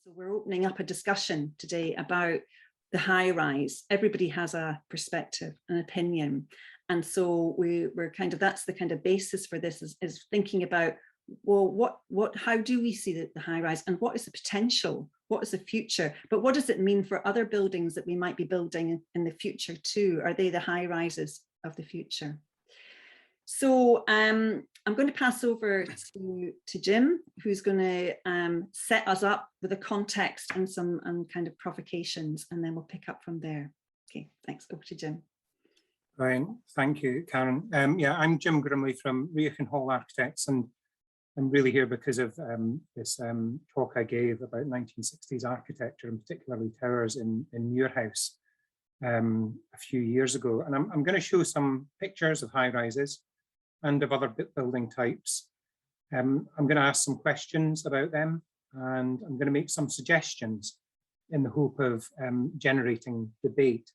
So we're opening up a discussion today about the high rise. Everybody has a perspective, an opinion. And so we're kind of, that's the kind of basis for this is thinking about, well, how do we see the high rise and what is the potential? What is the future? But what does it mean for other buildings that we might be building in the future too? Are they the high rises of the future? So I'm going to pass over to Jim, who's going to set us up with a context and some kind of provocations, and then we'll pick up from there. Okay, thanks. Over to Jim. Right, thank you, Karen. Yeah, I'm Jim Grimley from Reich and Hall Architects, and I'm really here because of this talk I gave about 1960s architecture, and particularly towers in Muirhouse a few years ago. And I'm going to show some pictures of high rises and of other building types. I'm going to ask some questions about them, and I'm going to make some suggestions in the hope of generating debate.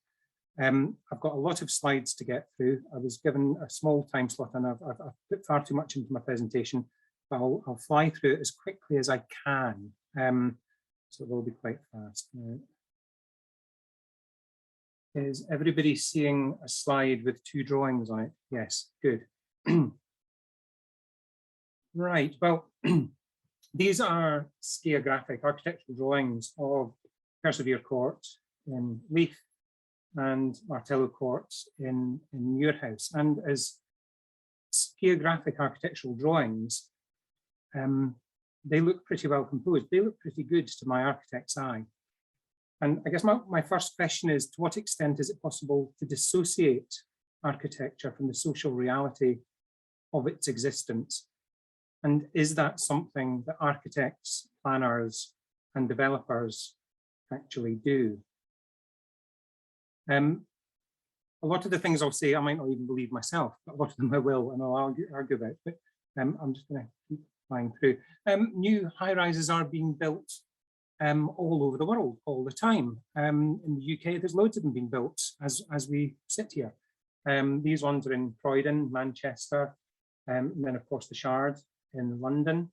I've got a lot of slides to get through. I was given a small time slot and I've put far too much into my presentation, but I'll fly through it as quickly as I can. So it will be quite fast. Is everybody seeing a slide with two drawings on it? Yes, good. Right, well, these are skiographic architectural drawings of Persevere Court in Leith and Martello Court in Muirhouse. And as skiographic architectural drawings, they look pretty well composed. They look pretty good to my architect's eye. And I guess my first question is, to what extent is it possible to dissociate architecture from the social reality of its existence? And is that something that architects, planners, and developers actually do? A lot of the things I'll say I might not even believe myself, but a lot of them I will, and I'll argue about. But I'm just going to keep flying through. New high-rises are being built all over the world, all the time. In the UK, there's loads of them being built as we sit here. These ones are in Croydon, Manchester, and then of course the Shard in London.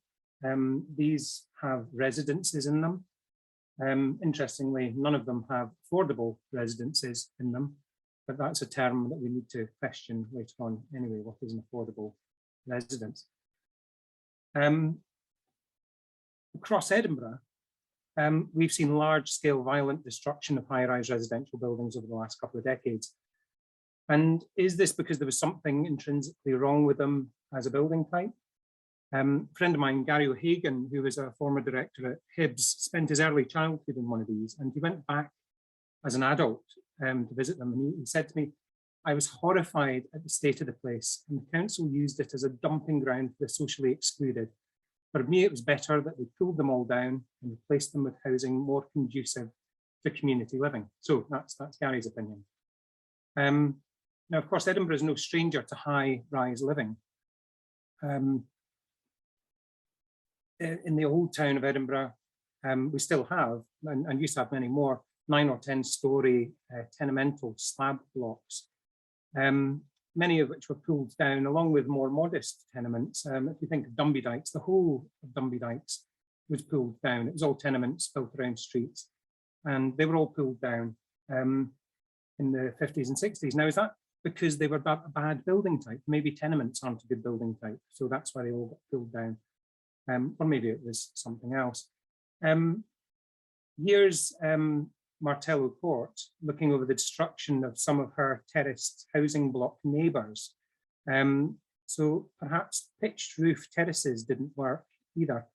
These have residences in them. Interestingly, none of them have affordable residences in them, but that's a term that we need to question later on anyway. What is an affordable residence? Across Edinburgh, we've seen large-scale violent destruction of high-rise residential buildings over the last couple of decades. And is this because there was something intrinsically wrong with them as a building type? A friend of mine, Gary O'Hagan, who was a former director at Hibbs, spent his early childhood in one of these, and he went back as an adult to visit them. And he said to me, I was horrified at the state of the place, and the council used it as a dumping ground for the socially excluded. For me, it was better that they pulled them all down and replaced them with housing more conducive to community living. So that's Gary's opinion. Now, of course, Edinburgh is no stranger to high-rise living. In the old town of Edinburgh, we still have, and used to have many more, 9 or 10-storey tenemental slab blocks, many of which were pulled down along with more modest tenements. If you think of Dunby Dykes, the whole of Dunby Dykes was pulled down. It was all tenements built around streets, and they were all pulled down in the 50s and 60s. Now, is that because they were a bad building type? Maybe tenements aren't a good building type, so that's why they all got pulled down. Or maybe it was something else. Here's Martello Court looking over the destruction of some of her terraced housing block neighbours. So perhaps pitched roof terraces didn't work either.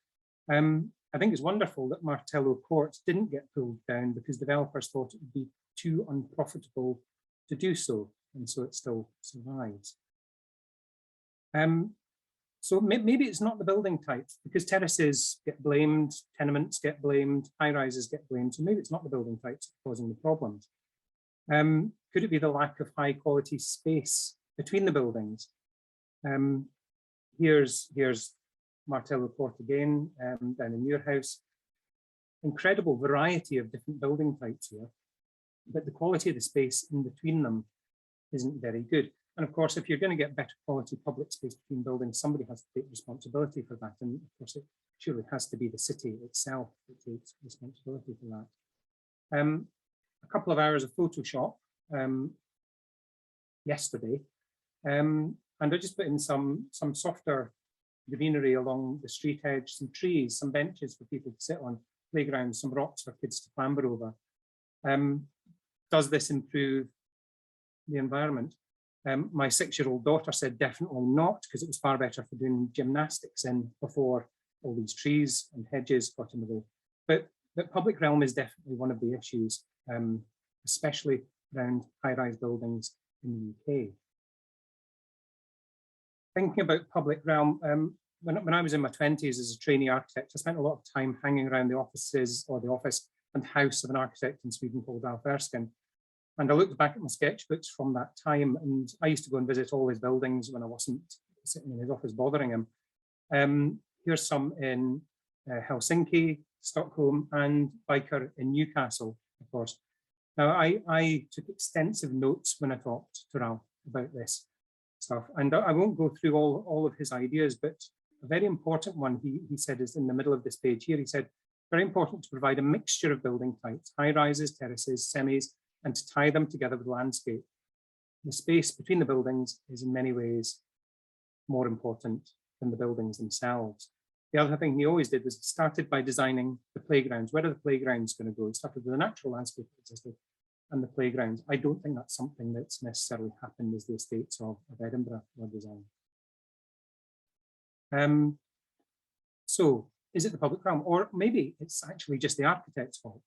I think it's wonderful that Martello Court didn't get pulled down because developers thought it would be too unprofitable to do so, and so it still survives. So maybe it's not the building types, because terraces get blamed, tenements get blamed, high-rises get blamed, so maybe it's not the building types causing the problems. Could it be the lack of high-quality space between the buildings? Here's Martello Court again, down in Muirhouse. Incredible variety of different building types here, but the quality of the space in between them isn't very good. And of course, if you're going to get better quality public space between buildings, somebody has to take responsibility for that. And of course, surely has to be the city itself that takes responsibility for that. A couple of hours of Photoshop yesterday, and I just put in some softer greenery along the street edge, some trees, some benches for people to sit on, playgrounds, some rocks for kids to clamber over. Does this improve the environment? My 6-year-old daughter said definitely not, because it was far better for doing gymnastics in before all these trees and hedges got in the way. But public realm is definitely one of the issues, especially around high-rise buildings in the UK. Thinking about public realm, when I was in my 20s as a trainee architect, I spent a lot of time hanging around the offices or the office and house of an architect in Sweden called Alf Erskine. And I looked back at my sketchbooks from that time, and I used to go and visit all his buildings when I wasn't sitting in his office bothering him. Here's some in Helsinki, Stockholm, and Biker in Newcastle, of course. Now, I took extensive notes when I talked to Ralph about this stuff, and I won't go through all of his ideas, but a very important one he said is in the middle of this page here. He said, very important to provide a mixture of building types, high rises, terraces, semis, and to tie them together with landscape. The space between the buildings is in many ways more important than the buildings themselves. The other thing he always did was started by designing the playgrounds. Where are the playgrounds going to go? It started with the natural landscape that existed and the playgrounds. I don't think that's something that's necessarily happened as the estates of Edinburgh were designed. So is it the public realm, or maybe it's actually just the architect's fault?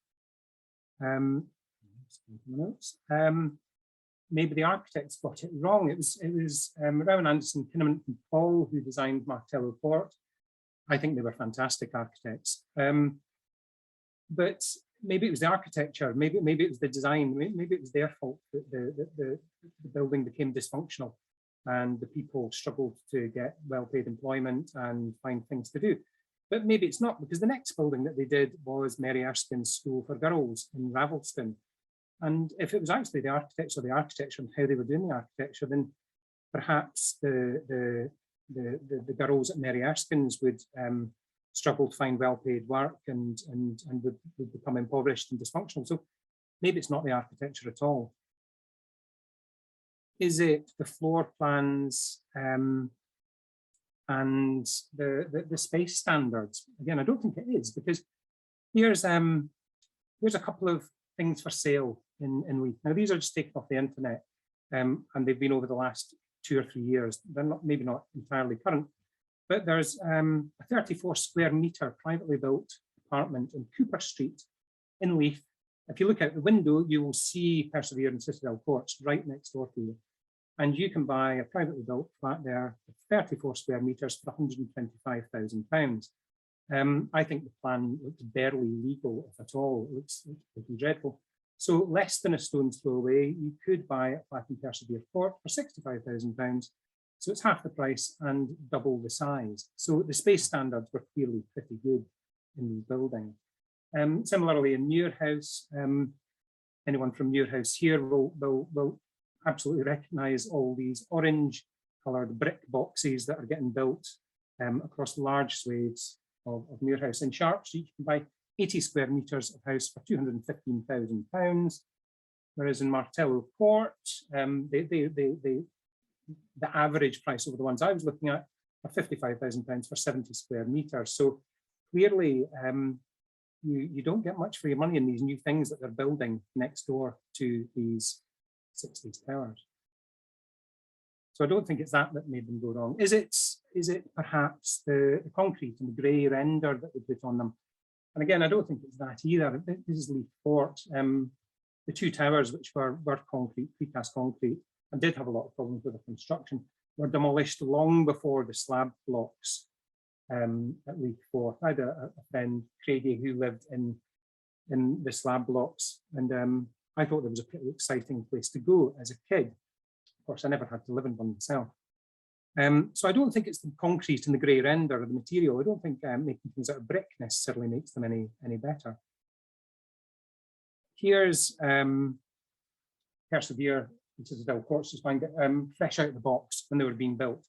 Maybe the architects got it wrong. It was Rowan Anderson, Kinnaman and Paul who designed Martello Court. I think they were fantastic architects. But maybe it was the architecture, maybe it was the design, maybe it was their fault that the building became dysfunctional and the people struggled to get well-paid employment and find things to do. But maybe it's not, because the next building that they did was Mary Erskine's School for Girls in Ravelston. And if it was actually the architecture and how they were doing the architecture, then perhaps the girls at Mary Erskine's would struggle to find well-paid work and would become impoverished and dysfunctional. So maybe it's not the architecture at all. Is it the floor plans and the space standards? Again, I don't think it is, because here's a couple of things for sale in Leith. Now, these are just taken off the internet, and they've been over the last 2 or 3 years. They're maybe not entirely current, but there's a 34 square metre privately built apartment in Cooper Street in Leith. If you look out the window, you will see Persevere and Citadel Courts right next door to you. And you can buy a privately built flat there, 34 square metres for £125,000. I think the plan looks barely legal, if at all. It looks pretty dreadful. So less than a stone's throw away, you could buy a flat in Persevere Court for £65,000. So it's half the price and double the size. So the space standards were clearly pretty good in the building. Similarly, in Muirhouse, anyone from Muirhouse here will absolutely recognise all these orange coloured brick boxes that are getting built across large swathes of Muirhouse. In Sharp Street, you can buy 80 square metres of house for £215,000, whereas in Martello Court, the average price over the ones I was looking at are £55,000 for 70 square metres. So clearly, you don't get much for your money in these new things that they're building next door to these 60s towers. So I don't think it's that made them go wrong. Is it perhaps the concrete and the grey render that they put on them? And again, I don't think it's that either. This is Leith Fort. The 2 towers, which were concrete, precast concrete, and did have a lot of problems with the construction, were demolished long before the slab blocks at Leith Fort. I had a friend, Craigie, who lived in the slab blocks, and I thought there was a pretty exciting place to go as a kid. Of course, I never had to live in one myself. So I don't think it's the concrete and the grey render or the material. I don't think making things out of brick necessarily makes them any better. Here's Persevere and Citadel Courts just fresh out of the box when they were being built.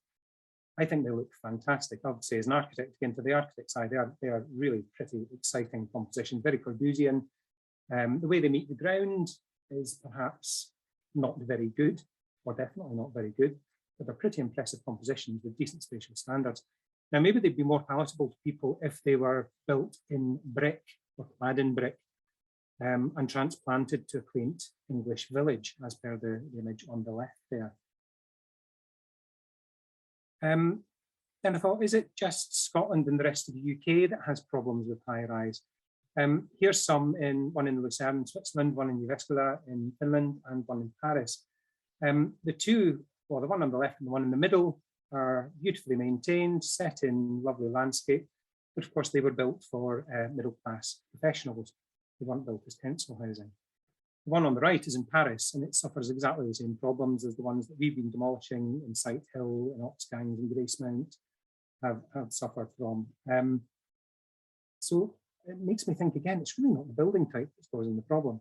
I think they look fantastic. I would say, as an architect, again, to the architect's eye, they are really pretty exciting compositions, very Corbusian. The way they meet the ground is perhaps not very good, or definitely not very good, but they're pretty impressive compositions with decent spatial standards. Now, maybe they'd be more palatable to people if they were built in brick or clad in brick and transplanted to a quaint English village, as per the image on the left there. And I thought, is it just Scotland and the rest of the UK that has problems with high rise? Here's one in Lucerne in Switzerland, one in Jyväskylä in Finland, and one in Paris. The two, well, the one on the left and the one in the middle are beautifully maintained, set in lovely landscape, but of course they were built for middle-class professionals. They weren't built as council housing. The one on the right is in Paris, and it suffers exactly the same problems as the ones that we've been demolishing in Sighthill and Oxgangs and Gracemount have suffered from. So it makes me think again, it's really not the building type that's causing the problem.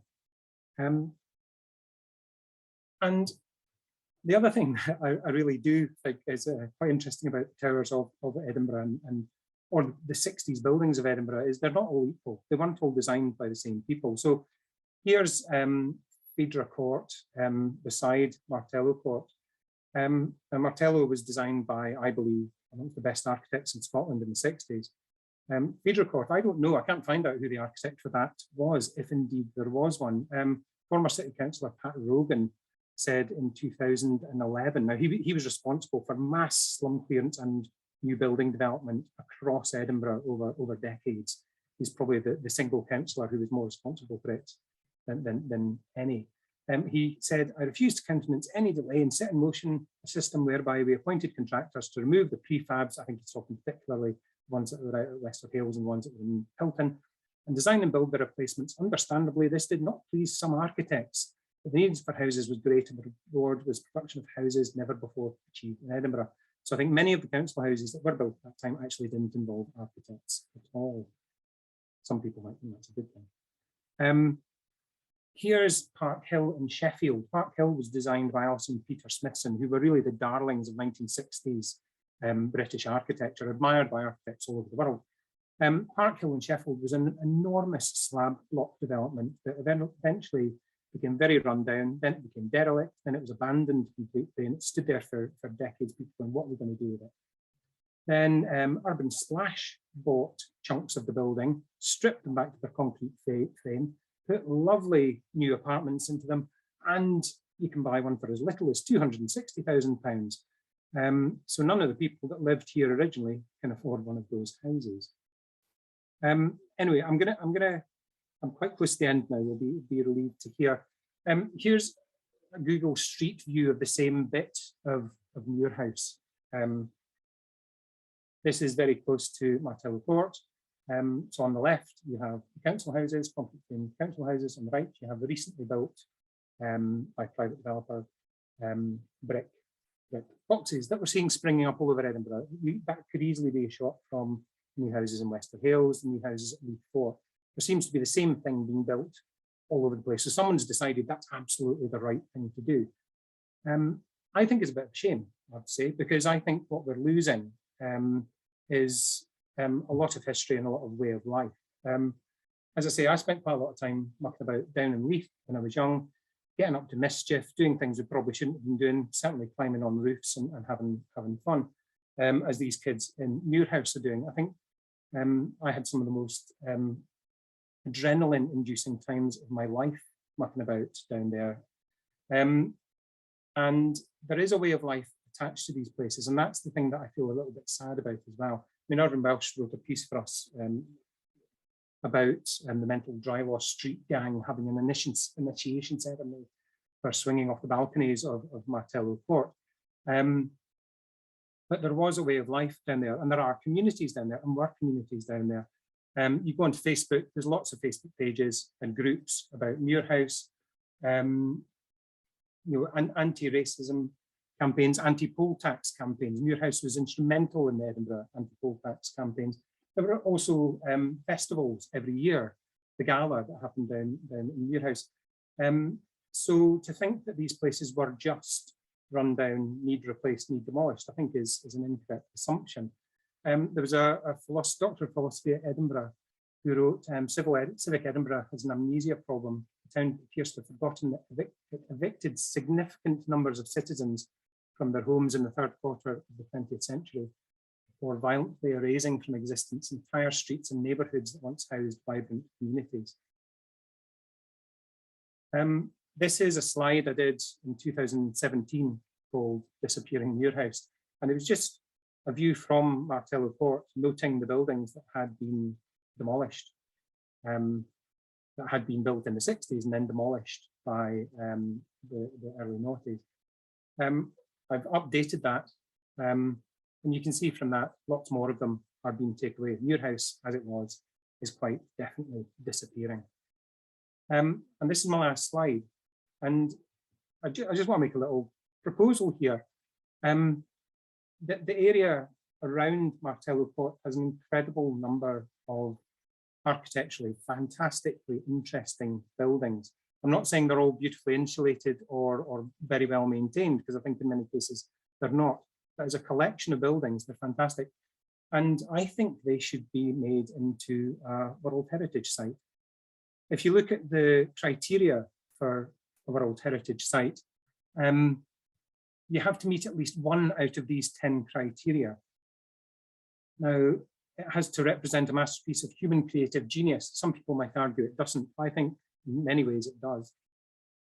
And the other thing I really do think is quite interesting about the towers of Edinburgh or the 60s buildings of Edinburgh is they're not all equal. They weren't all designed by the same people. So here's Phaedra Court beside Martello Court. And Martello was designed by, I believe, one of the best architects in Scotland in the 60s. Phaedra Court, I don't know, I can't find out who the architect for that was, if indeed there was one. Former City Councillor Pat Rogan said in 2011, now he was responsible for mass slum clearance and new building development across Edinburgh over decades. He's probably the single councillor who was more responsible for it than any. He said, I refuse to countenance any delay and set in motion a system whereby we appointed contractors to remove the prefabs, I think he's talking particularly ones that were out at Wester Hales and ones that were in Hilton, and design and build the replacements. Understandably, this did not please some architects, but the needs for houses was great, and the reward was production of houses never before achieved in Edinburgh. So I think many of the council houses that were built at that time actually didn't involve architects at all. Some people might think that's a good thing. Here's Park Hill in Sheffield. Park Hill was designed by Alison and Peter Smithson, who were really the darlings of 1960s British architecture, admired by architects all over the world. Park Hill in Sheffield was an enormous slab block development that eventually became very run down, then it became derelict, then it was abandoned completely, and it stood there for decades, people going, what are we going to do with it? Then Urban Splash bought chunks of the building, stripped them back to their concrete frame, put lovely new apartments into them, and you can buy one for as little as £260,000. So none of the people that lived here originally can afford one of those houses. Anyway, I'm quite close to the end now. We'll be relieved to hear. Here's a Google Street view of the same bit of Muirhouse. This is very close to Martello Court. So on the left, you have the council houses, concrete frame council houses. On the right, you have the recently built by private developer brick boxes that we're seeing springing up all over Edinburgh. That could easily be a shot from new houses in Wester Hales, new houses at Leith Fort. There seems to be the same thing being built all over the place. So someone's decided that's absolutely the right thing to do. I think it's a bit of a shame, I have to say, because I think what we're losing is a lot of history and a lot of way of life. As I say, I spent quite a lot of time mucking about down in Leith when I was young, getting up to mischief, doing things we probably shouldn't have been doing, certainly climbing on roofs and having fun, as these kids in Muirhouse are doing. I think I had some of the most adrenaline-inducing times of my life mucking about down there. And there is a way of life attached to these places, and that's the thing that I feel a little bit sad about as well. I mean, Irvin Welsh wrote a piece for us about the mental dry wash street gang having an initiation ceremony for swinging off the balconies of Martello Court. But there was a way of life down there, and there are communities down there, and work communities down there. You go onto Facebook, there's lots of Facebook pages and groups about Muirhouse, and anti-racism campaigns, anti-poll tax campaigns. Muirhouse was instrumental in the Edinburgh anti-poll tax campaigns. There were also festivals every year, the gala that happened down in Muirhouse. So to think that these places were just run down, need replaced, need demolished, I think is an incorrect assumption. There was a doctor of philosophy at Edinburgh who wrote, Civic Edinburgh has an amnesia problem. The town appears to have forgotten that it evicted significant numbers of citizens from their homes in the third quarter of the 20th century, or violently erasing from existence entire streets and neighbourhoods that once housed vibrant communities. This is a slide I did in 2017 called Disappearing Muirhouse, and it was just a view from Martello Court, noting the buildings that had been demolished, that had been built in the 60s and then demolished by the early noughties. I've updated that, and you can see from that lots more of them are being taken away. Muirhouse, as it was, is quite definitely disappearing. And this is my last slide, and I just want to make a little proposal here. The area around Martello Court has an incredible number of architecturally fantastically interesting buildings. I'm not saying they're all beautifully insulated or very well maintained, because I think in many cases they're not. But as a collection of buildings, they're fantastic. And I think they should be made into a World Heritage Site. If you look at the criteria for a World Heritage Site, you have to meet at least one out of these 10 criteria. Now, it has to represent a masterpiece of human creative genius. Some people might argue it doesn't. I think in many ways it does.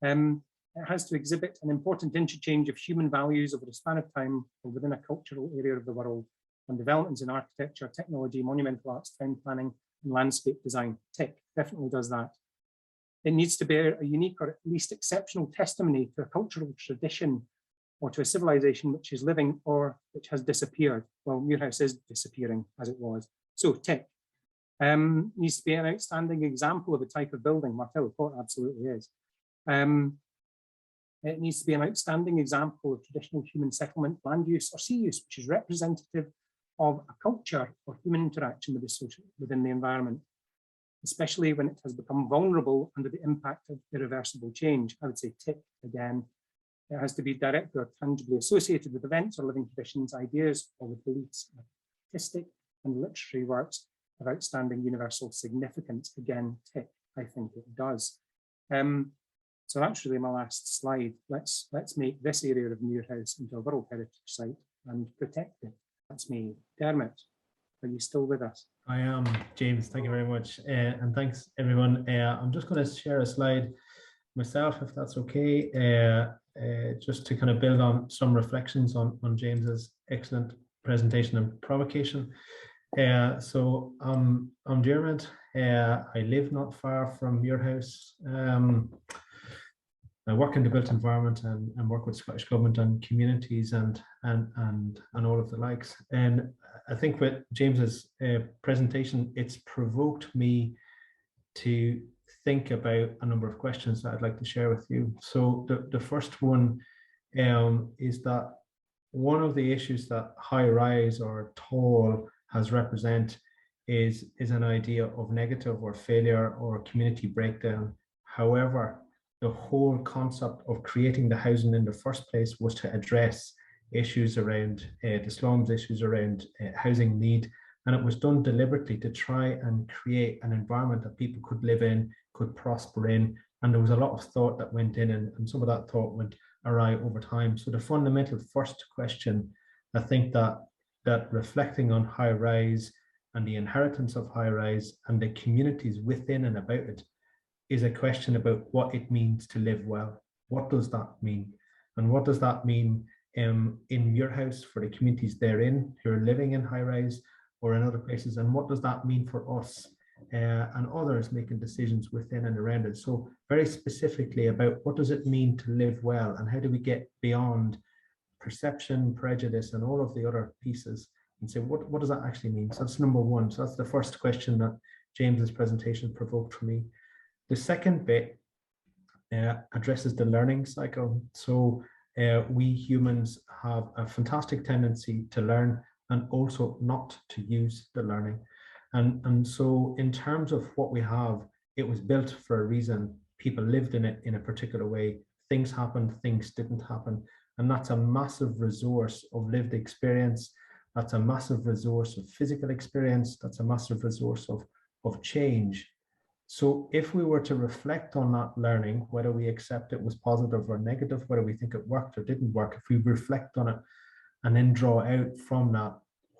It has to exhibit an important interchange of human values over a span of time or within a cultural area of the world, and developments in architecture, technology, monumental arts, town planning, and landscape design. Tick, definitely does that. It needs to bear a unique or at least exceptional testimony to a cultural tradition or to a civilization which is living or which has disappeared. Well, Muirhouse is disappearing as it was. So tick. Needs to be an outstanding example of a type of building. Martello Court absolutely is. It needs to be an outstanding example of traditional human settlement, land use or sea use, which is representative of a culture or human interaction with the social, within the environment, especially when it has become vulnerable under the impact of irreversible change. I would say tick again. It has to be directly or tangibly associated with events or living traditions, ideas, or with beliefs, artistic and literary works of outstanding universal significance. Again, tick, I think it does. So that's really my last slide. Let's make this area of Muirhouse into a World Heritage Site and protect it. That's me. Dermot, are you still with us? I am, James. Thank you very much. And thanks, everyone. I'm just going to share a slide myself, if that's okay, just to kind of build on some reflections on James's excellent presentation and provocation. So I'm Dermot. I live not far from Muirhouse. I work in the built environment and work with Scottish Government and communities and all of the likes. And I think with James's presentation, it's provoked me to think about a number of questions that I'd like to share with you. So the first one is that one of the issues that high rise or tall has represent is an idea of negative or failure or community breakdown. However, the whole concept of creating the housing in the first place was to address issues around the slums, issues around housing need, and it was done deliberately to try and create an environment that people could live in, could prosper in, and there was a lot of thought that went in, and some of that thought went awry over time. So the fundamental first question, I think that reflecting on high rise and the inheritance of high rise and the communities within and about it is a question about what it means to live well. What does that mean? And what does that mean in Muirhouse for the communities therein who are living in high rise or in other places? And what does that mean for us and others making decisions within and around it? So very specifically about what does it mean to live well, and how do we get beyond perception, prejudice, and all of the other pieces and say, what does that actually mean? So that's number one. So that's the first question that James's presentation provoked for me. The second bit addresses the learning cycle. So we humans have a fantastic tendency to learn and also not to use the learning. And so in terms of what we have, it was built for a reason. People lived in it in a particular way. Things happened, things didn't happen. And that's a massive resource of lived experience. That's a massive resource of physical experience. That's a massive resource of change. So if we were to reflect on that learning, whether we accept it was positive or negative, whether we think it worked or didn't work, if we reflect on it and then draw out from that,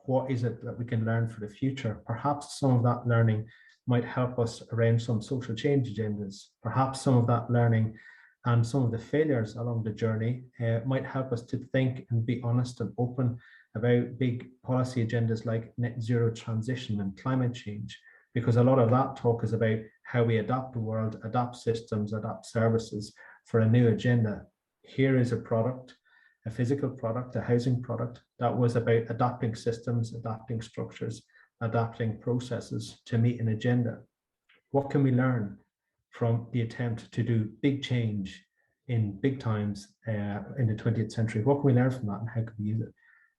what is it that we can learn for the future? Perhaps some of that learning might help us around some social change agendas. Perhaps some of that learning and some of the failures along the journey might help us to think and be honest and open about big policy agendas like net zero transition and climate change, because a lot of that talk is about how we adapt the world, adapt systems, adapt services for a new agenda. Here is a product, a physical product, a housing product that was about adapting systems, adapting structures, adapting processes to meet an agenda. What can we learn from the attempt to do big change in big times in the 20th century? What can we learn from that and how can we use it?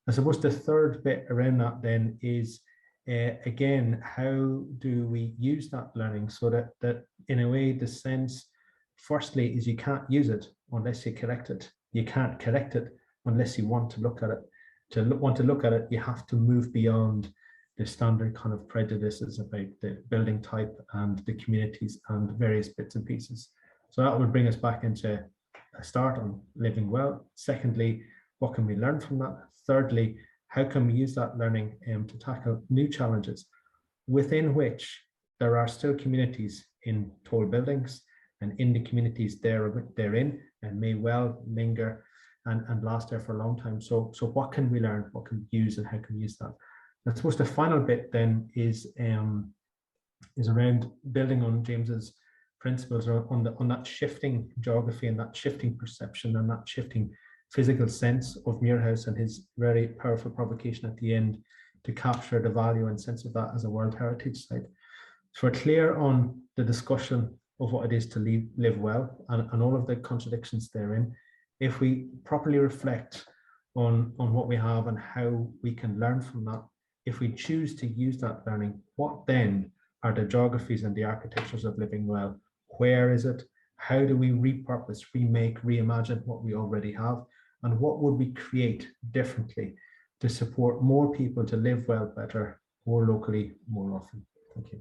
I suppose the third bit around that then is, again, how do we use that learning so that in a way, the sense, firstly, is you can't use it unless you correct it. You can't correct it unless you want to look at it. Want to look at it, you have to move beyond the standard kind of prejudices about the building type and the communities and various bits and pieces. So that would bring us back into a start on living well. Secondly, what can we learn from that? Thirdly, how can we use that learning to tackle new challenges within which there are still communities in tall buildings and in the communities they're in and may well linger and last there for a long time. So what can we learn? What can we use and how can we use that? I suppose the final bit then is around building on James's principles on that shifting geography and that shifting perception and that shifting physical sense of Muirhouse and his very powerful provocation at the end to capture the value and sense of that as a World Heritage Site. So we're clear on the discussion of what it is to live well and all of the contradictions therein. If we properly reflect on what we have and how we can learn from that, if we choose to use that learning, what then are the geographies and the architectures of living well? Where is it? How do we repurpose, remake, reimagine what we already have? And what would we create differently to support more people to live well better, more locally, more often? Thank you.